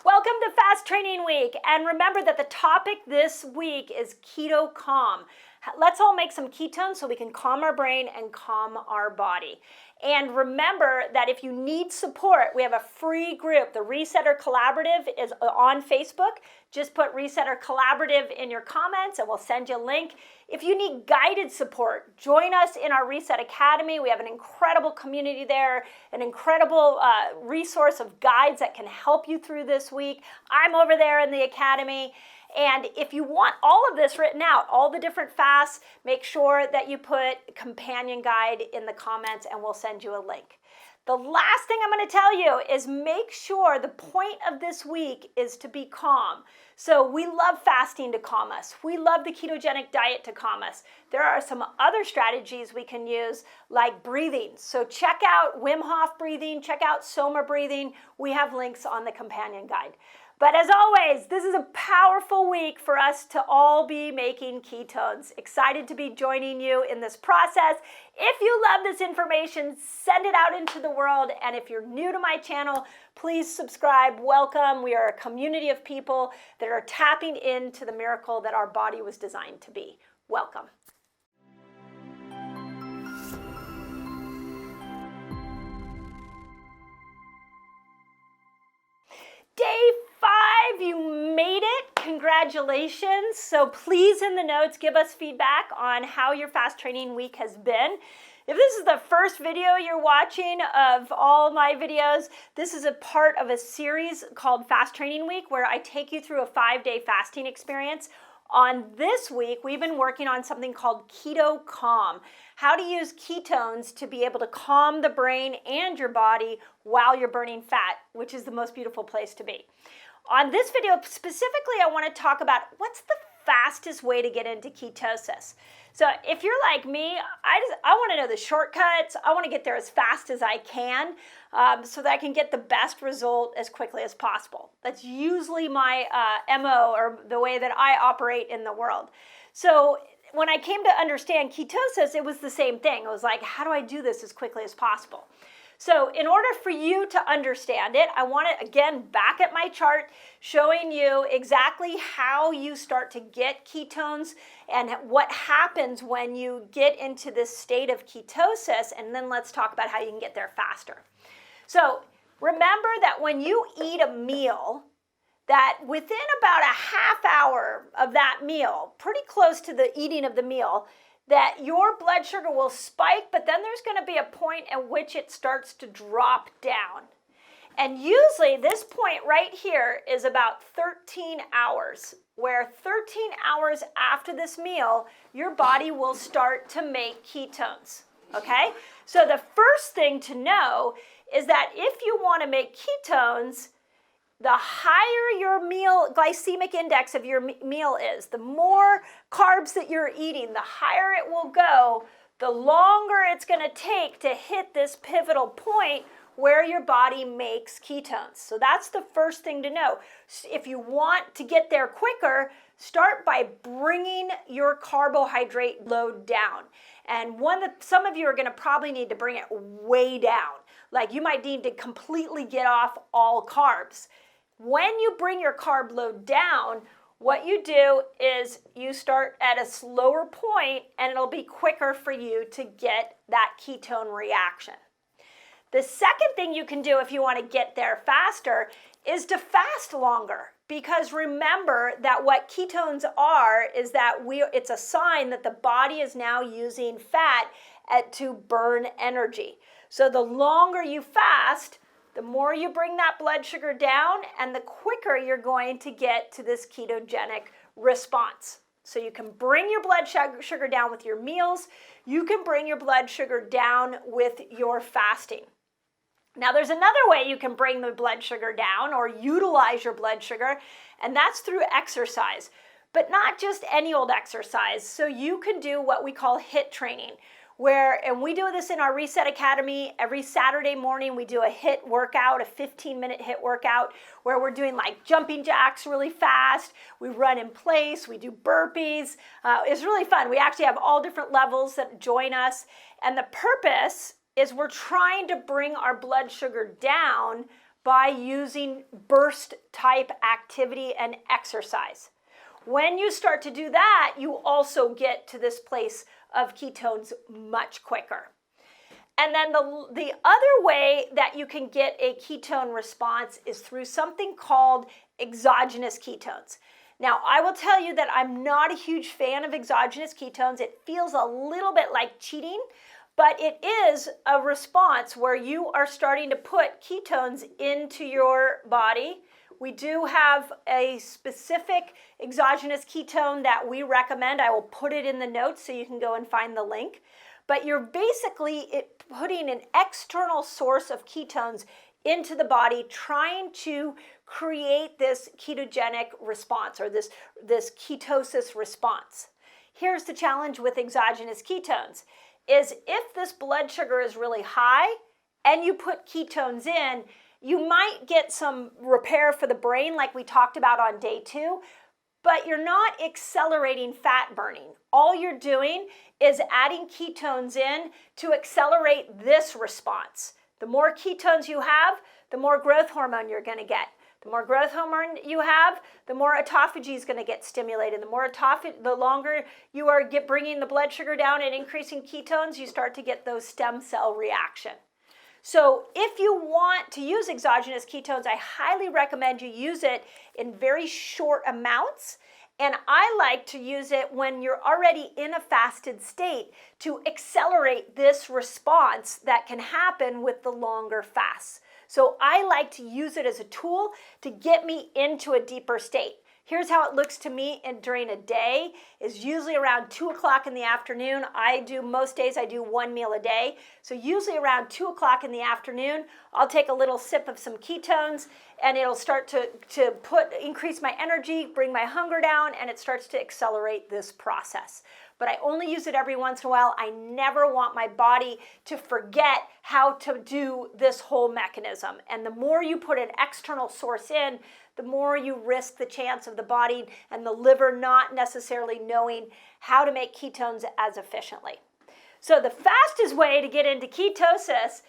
Welcome to Fast Training Week, and remember that the topic this week is keto calm. Let's all make some ketones so we can calm our brain and calm our body. And remember that if you need support, we have a free group. The Resetter Collaborative is on Facebook. Just put Resetter Collaborative in your comments and we'll send you a link. If you need guided support, join us in our Reset Academy. We have an incredible community there, an incredible resource of guides that can help you through this week. I'm over there in the academy. And if you want all of this written out, all the different fasts, make sure that you put companion guide in the comments and we'll send you a link. The last thing I'm going to tell you is make sure the point of this week is to be calm. So we love fasting to calm us. We love the ketogenic diet to calm us. There are some other strategies we can use like breathing. So check out Wim Hof breathing, check out Soma breathing. We have links on the companion guide. But as always, this is a powerful week for us to all be making ketones. Excited to be joining you in this process. If you love this information, send it out into the world. And if you're new to my channel, please subscribe. Welcome. We are a community of people that are tapping into the miracle that our body was designed to be. Welcome. Day 5, you made it. Congratulations. So please in the notes give us feedback on how your fast training week has been. If this is the first video you're watching of all my videos, this is a part of a series called Fast Training Week where I take you through a 5-day fasting experience. On this week, we've been working on something called Keto Calm, how to use ketones to be able to calm the brain and your body while you're burning fat, which is the most beautiful place to be. On this video specifically, I want to talk about what's the fastest way to get into ketosis. So if you're like me, I want to know the shortcuts. I want to get there as fast as I can so that I can get the best result as quickly as possible. That's usually my MO, or the way that I operate in the world. So when I came to understand ketosis, it was the same thing. It was like, how do I do this as quickly as possible? So in order for you to understand it, I want to, again, back at my chart, showing you exactly how you start to get ketones and what happens when you get into this state of ketosis, and then let's talk about how you can get there faster. So remember that when you eat a meal, that within about a half hour of that meal, pretty close to the eating of the meal, that your blood sugar will spike, but then there's going to be a point at which it starts to drop down. And usually this point right here is about 13 hours, where 13 hours after this meal, your body will start to make ketones, okay? So the first thing to know is that if you want to make ketones, the higher your meal glycemic index of your meal is, the more carbs that you're eating, the higher it will go, the longer it's going to take to hit this pivotal point where your body makes ketones. So that's the first thing to know. If you want to get there quicker, start by bringing your carbohydrate load down. And some of you are going to probably need to bring it way down. Like you might need to completely get off all carbs. When you bring your carb load down, what you do is you start at a slower point and it'll be quicker for you to get that ketone reaction. The second thing you can do if you want to get there faster is to fast longer, because remember that what ketones are is that it's a sign that the body is now using fat to burn energy. So the longer you fast, the more you bring that blood sugar down and the quicker you're going to get to this ketogenic response. So you can bring your blood sugar down with your meals. You can bring your blood sugar down with your fasting. Now there's another way you can bring the blood sugar down or utilize your blood sugar, and that's through exercise. But not just any old exercise. So you can do what we call HIIT training, and we do this in our Reset Academy. Every Saturday morning we do a HIIT workout, a 15-minute HIIT workout, where we're doing like jumping jacks really fast. We run in place, we do burpees. It's really fun. We actually have all different levels that join us. And the purpose is we're trying to bring our blood sugar down by using burst type activity and exercise. When you start to do that, you also get to this place of ketones much quicker. And then the other way that you can get a ketone response is through something called exogenous ketones. Now, I will tell you that I'm not a huge fan of exogenous ketones. It feels a little bit like cheating, but it is a response where you are starting to put ketones into your body. We do have a specific exogenous ketone that we recommend. I will put it in the notes so you can go and find the link. But you're basically putting an external source of ketones into the body, trying to create this ketogenic response or this ketosis response. Here's the challenge with exogenous ketones, is if this blood sugar is really high and you put ketones in, you might get some repair for the brain like we talked about on day 2, but you're not accelerating fat burning. All you're doing is adding ketones in to accelerate this response. The more ketones you have, the more growth hormone you're going to get. The more growth hormone you have, the more autophagy is going to get stimulated. The longer you are bringing the blood sugar down and increasing ketones, you start to get those stem cell reaction. So if you want to use exogenous ketones, I highly recommend you use it in very short amounts. And I like to use it when you're already in a fasted state to accelerate this response that can happen with the longer fasts. So I like to use it as a tool to get me into a deeper state. Here's how it looks to me during a day, is usually around 2 o'clock in the afternoon. Most days I do 1 meal a day. So usually around 2 o'clock in the afternoon, I'll take a little sip of some ketones and it'll start to increase my energy, bring my hunger down, and it starts to accelerate this process. But I only use it every once in a while. I never want my body to forget how to do this whole mechanism. And the more you put an external source in, the more you risk the chance of the body and the liver not necessarily knowing how to make ketones as efficiently. So the fastest way to get into ketosis,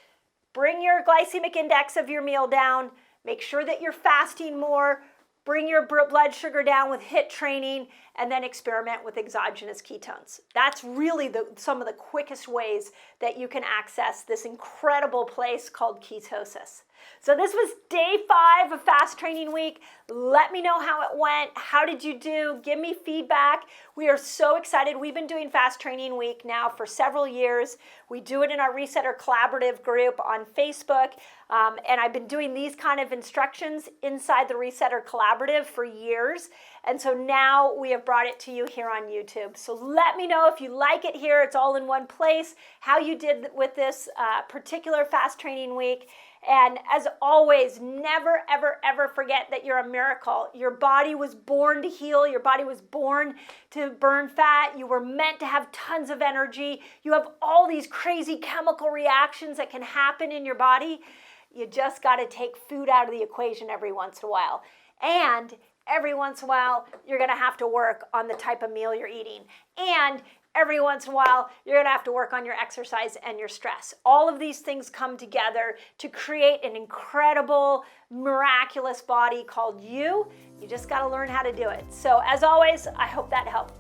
bring your glycemic index of your meal down, make sure that you're fasting more, bring your blood sugar down with HIIT training, and then experiment with exogenous ketones. That's really some of the quickest ways that you can access this incredible place called ketosis. So this was day 5 of Fast Training Week. Let me know how it went. How did you do? Give me feedback. We are so excited. We've been doing Fast Training Week now for several years. We do it in our Resetter Collaborative group on Facebook. And I've been doing these kind of instructions inside the Resetter Collaborative for years. And so now we have brought it to you here on YouTube. So let me know if you like it here. It's all in one place, how you did with this particular Fast Training Week. And as always, never, ever, ever forget that you're a miracle. Your body was born to heal. Your body was born to burn fat. You were meant to have tons of energy. You have all these crazy chemical reactions that can happen in your body. You just got to take food out of the equation every once in a while. And every once in a while, you're going to have to work on the type of meal you're eating. And every once in a while, you're going to have to work on your exercise and your stress. All of these things come together to create an incredible, miraculous body called you. You just got to learn how to do it. So as always, I hope that helped.